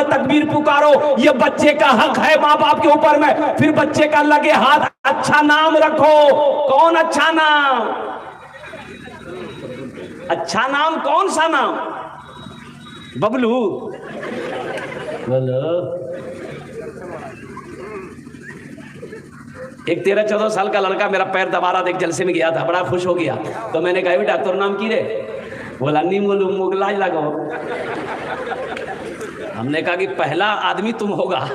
में तकबीर पुकारो, ये बच्चे का हक है माँ बाप के ऊपर में। फिर बच्चे का लगे हाथ, अच्छा नाम रखो। कौन अच्छा नाम? अच्छा नाम कौन सा नाम? बबलू बोलो। एक 13-14 साल का लड़का मेरा पैर दबा रहा था, एक जलसे में गया था, बड़ा खुश हो गया। तो मैंने कहा डॉक्टर नाम की रे? बोला नहीं बोलू मुगलाज लगाओ। हमने कहा कि पहला आदमी तुम होगा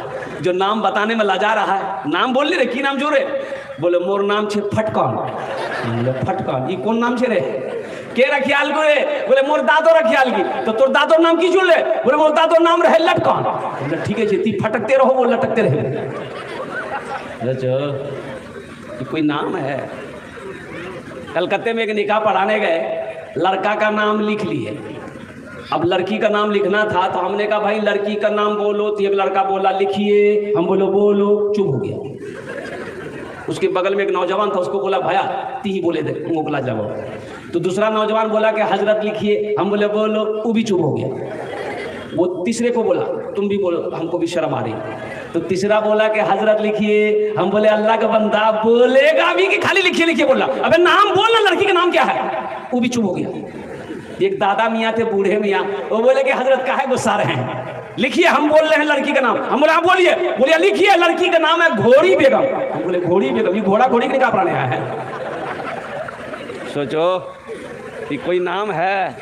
जो नाम बताने में लाजा रहा है। नाम बोल रे, की नाम जो रे? बोले मोर नाम छे फटकन। बोले फटकन, ये कौन नाम छे रे? के रखियाल को रे? बोले मोर दादो रखियाल की। तो तोर दादो नाम की जुड़े? बोले मोर दादो नाम रहे लटकन। बोले ठीक है जी, ती फटकते रहो वो लटकते रहे। ये कोई नाम है? कलकत्ते में एक निकाह पढ़ाने गए, लड़का का नाम लिख लिए। अब लड़की का नाम लिखना था तो हमने कहा भाई लड़की का नाम बोलो। तो एक लड़का बोला लिखिए, हम बोलो बोलो, चुप हो गया। उसके बगल में एक नौजवान था, उसको बोला भैया ती ही बोले दे मुगला जाओ। तो दूसरा नौजवान बोला कि हजरत लिखिए, हम बोले बोलो, वो भी चुप हो गया। वो तीसरे को बोला तुम भी बोलो, हमको भी शर्म आ रही। तो तीसरा बोला कि हजरत लिखिए, हम बोले अल्लाह का बंदा बोलेगा भी कि खाली लिखिए लिखिए बोला। अबे नाम बोलना, लड़की का नाम क्या है? वो भी चुप हो गया। एक दादा मियाँ थे, बूढ़े मियाँ, वो बोले कि हजरत काहे गुस्सा रहे हैं, लिखिए, हम बोल रहे हैं लड़की का नाम। हम बोले आप बोलिए। बोलिए लिखिए, लड़की का नाम है घोड़ी बेगम। हम बोले घोड़ी बेगम? ये घोड़ा घोड़ी के क्या प्राणी है? सोचो कि कोई नाम है,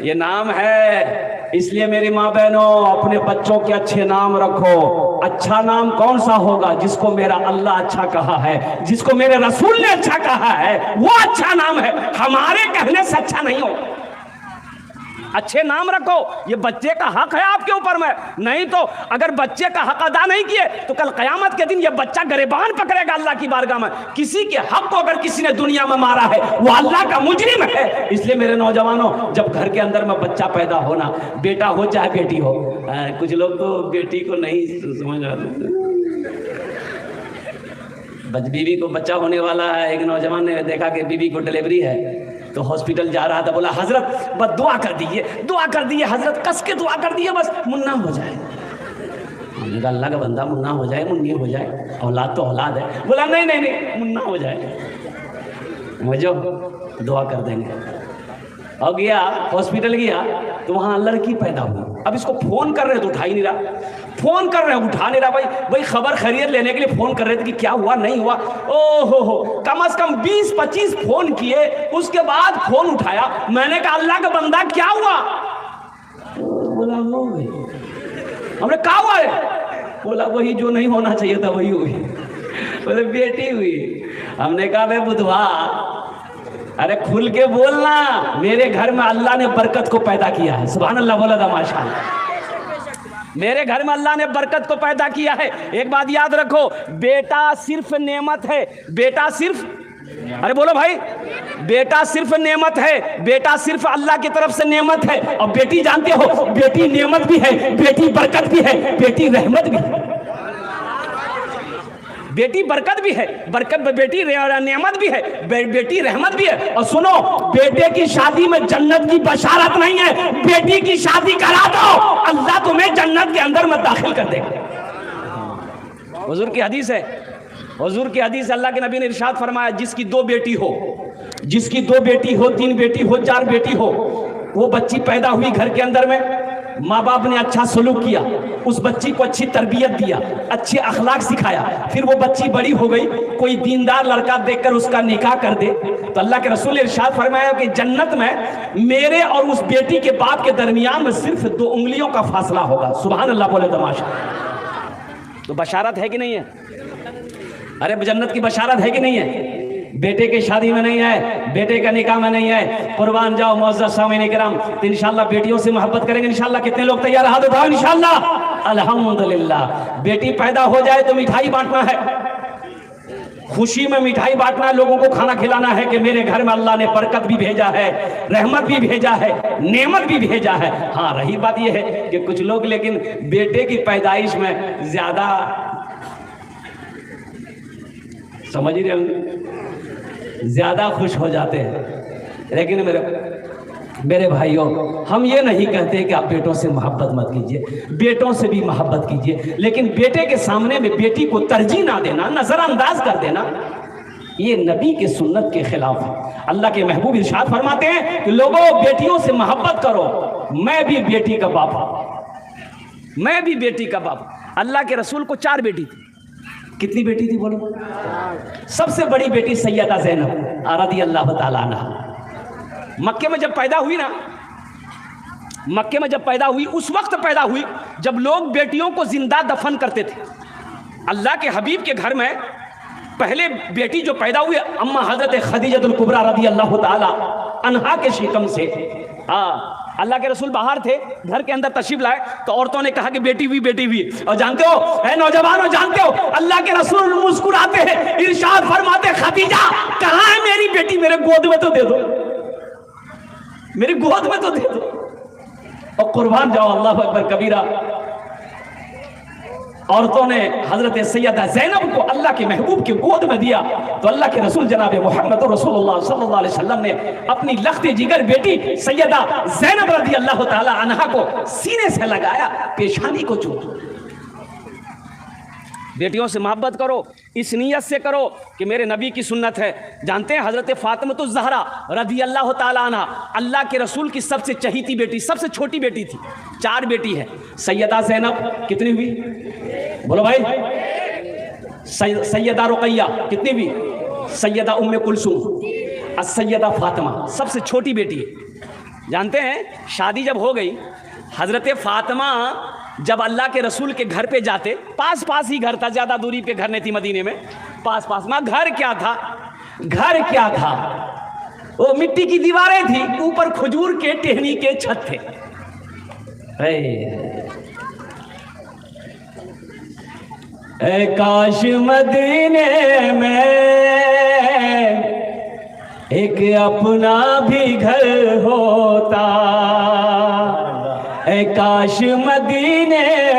ये नाम है। इसलिए मेरी माँ बहनों, अपने बच्चों के अच्छे नाम रखो। अच्छा नाम कौन सा होगा? जिसको मेरा अल्लाह अच्छा कहा है, जिसको मेरे रसूल ने अच्छा कहा है, वो अच्छा नाम है। हमारे कहने से अच्छा नहीं हो। अच्छे नाम रखो, ये बच्चे का हक है आपके ऊपर में। नहीं तो अगर बच्चे का हक अदा नहीं किए तो कल कयामत के दिन ये बच्चा गिरबान पकड़ेगा अल्लाह की बारगाह में। किसी के हक को अगर किसी ने दुनिया में मारा है, वो अल्लाह का मुजरिम है। इसलिए मेरे नौजवानों, जब घर के अंदर में बच्चा पैदा होना, बेटा हो चाहे बेटी हो, कुछ लोग तो बेटी को नहीं समझ आते, बीवी को बच्चा होने वाला है। एक नौजवान ने देखा कि बीवी को डिलीवरी है, तो हॉस्पिटल जा रहा था, बोला हजरत बस दुआ कर दीजिए, दुआ कर दीजिए हजरत, कस के दुआ कर दीजिए, बस मुन्ना हो जाए। हमने कहा अल्लाह का बंदा मुन्ना हो जाए, मुन्नी हो जाए, औलाद तो औलाद है। बोला नहीं नहीं नहीं, मुन्ना हो जाए, मुझे दुआ कर देंगे। और गया हॉस्पिटल, गया तो वहां लड़की पैदा हुई। अब इसको फोन कर रहे तो उठा ही नहीं रहा, फोन कर रहे उठा नहीं रहा। भाई खबर खैरियत लेने के लिए फोन कर रहे थे कि क्या हुआ नहीं हुआ। ओहो, कम से कम 20-25 फोन किए, उसके बाद फोन उठाया। मैंने कहा अल्लाह का बंदा क्या हुआ? बोला हो गई। हमने कहा हुआ है? बोला वही जो नहीं होना चाहिए था वही हुई। बोले बेटी हुई। हमने कहा भाई बुधवा, अरे खुल के बोलना, मेरे घर में अल्लाह ने बरकत को पैदा किया है। सुभान अल्लाह बोला था माशाअल्लाह। मेरे घर में अल्लाह ने बरकत को पैदा किया है। एक बात याद रखो, बेटा सिर्फ नेमत है। बेटा सिर्फ, अरे बोलो भाई, बेटा सिर्फ नेमत है। बेटा सिर्फ अल्लाह की तरफ से नेमत है। और बेटी जानते हो, बेटी नेमत भी है, बेटी बरकत भी है, बेटी रहमत भी है। बेटी बरकत भी है, बरकत बेटी नेमत भी है, बेटी रहमत भी है। और सुनो, बेटे की शादी में जन्नत की बशारत नहीं है। बेटी की शादी करा दो, अल्लाह तुम्हें जन्नत के अंदर में दाखिल कर देगा। हुजूर की हदीस है, हुजूर की हदीस, अल्लाह के नबी ने इरशाद फरमाया, जिसकी 2 बेटी हो, जिसकी 2 बेटी हो, 3 बेटी हो, 4 बेटी हो, वो बच्ची पैदा हुई घर के अंदर में, माँ बाप ने अच्छा सलूक किया, उस बच्ची को अच्छी तरबियत दिया, अच्छे अखलाक सिखाया, फिर वो बच्ची बड़ी हो गई, कोई दीनदार लड़का देखकर उसका निकाह कर दे, तो अल्लाह के रसूल ने इरशाद फरमाया कि जन्नत में मेरे और उस बेटी के बाप के दरमियान में सिर्फ 2 उंगलियों का फासला होगा। सुभान अल्लाह बोले तमाशा। तो बशारत है कि नहीं है? अरे जन्नत की बशारत है कि नहीं है? बेटे के शादी में नहीं है, बेटे का निकाह में नहीं है। कुर्बान जाओ मुअज़्ज़ज़ सामीन किराम, तो इंशाअल्लाह बेटियों से मोहब्बत करेंगे इंशाअल्लाह। कितने लोग तैयार? हाथ उठाओ इंशाअल्लाह। अल्हम्दुलिल्लाह। बेटी पैदा हो जाए तो मिठाई बांटना है, खुशी में मिठाई बांटना है, लोगों को खाना खिलाना है कि मेरे घर में अल्लाह ने बरकत भी भेजा है, रहमत भी भेजा है, नेमत भी भेजा है। हाँ, रही बात यह है कि कुछ लोग लेकिन बेटे की पैदाइश में ज्यादा, समझ रहे होंगे, ज्यादा खुश हो जाते हैं। लेकिन मेरे मेरे भाइयों, हम ये नहीं कहते कि आप बेटों से मोहब्बत मत कीजिए, बेटों से भी मोहब्बत कीजिए, लेकिन बेटे के सामने में बेटी को तरजीह ना देना, नजरअंदाज कर देना, ये नबी के सुन्नत के खिलाफ है। अल्लाह के महबूब इरशाद फरमाते हैं कि लोगों बेटियों से मोहब्बत करो, मैं भी बेटी का बाप हूं, मैं भी बेटी का बाप। अल्लाह के रसूल को 4 बेटी थी। कितनी बेटी थी बोलो? सबसे बड़ी बेटी सैयदा ज़ैनब रज़ी अल्लाह तआला अन्हा। मक्के में जब पैदा हुई ना, मक्के में जब पैदा हुई, उस वक्त पैदा हुई जब लोग बेटियों को जिंदा दफन करते थे। अल्लाह के हबीब के घर में पहले बेटी जो पैदा हुई अम्मा हजरत खदीजतुल कुबरा रज़ी अल्लाह तआला अन्हा के शिकम से। अल्लाह के रसूल बाहर थे, घर के अंदर तशरीफ लाए तो औरतों ने कहा कि बेटी हुई, बेटी हुई। और जानते हो है नौजवानों, जानते हो अल्लाह के रसूल मुस्कुराते हैं, इरशाद फरमाते खदीजा कहाँ है मेरी बेटी, मेरे गोद में तो दे दो, मेरी गोद में तो दे दो। और कुर्बान जाओ, अल्लाह अकबर कबीरा। औरतों ने हजरत सैयदा ज़ैनब को अल्लाह के महबूब के गोद में दिया तो अल्लाह के रसूल जनाब मोहम्मद रसूलुल्लाह सल्लल्लाहु अलैहि वसल्लम ने अपनी लख्त जिगर बेटी सैयदा ज़ैनब रज़ी अल्लाह तआला अन्हा को सीने से लगाया, पेशानी को चूमा। बेटियों से मोहब्बत करो, इस नीयत से करो कि मेरे नबी की सुन्नत है। जानते हैं हजरत फातिमा ज़हरा रज़ी अल्लाह तआला अन्हा अल्लाह के रसूल की सबसे चहीती बेटी, सबसे छोटी बेटी थी। 4 बेटी है। सैयदा ज़ैनब कितनी हुई बोलो भाई? सैयदा रुक़ैया कितनी हुई? सैयदा उम्मे कुलसूम, सैयदा फातिमा सबसे छोटी बेटी है। जानते हैं शादी जब हो गई, हजरत फातिमा जब अल्लाह के रसूल के घर पे जाते, पास पास ही घर था, ज़्यादा दूरी पे घर नहीं थी मदीने में, पास पास में। घर क्या था? घर क्या था? वो मिट्टी की दीवारें थी, ऊपर खजूर के टहनी के छत थे। ऐ काश मदीने में एक अपना भी घर होता, ऐ काश मदीने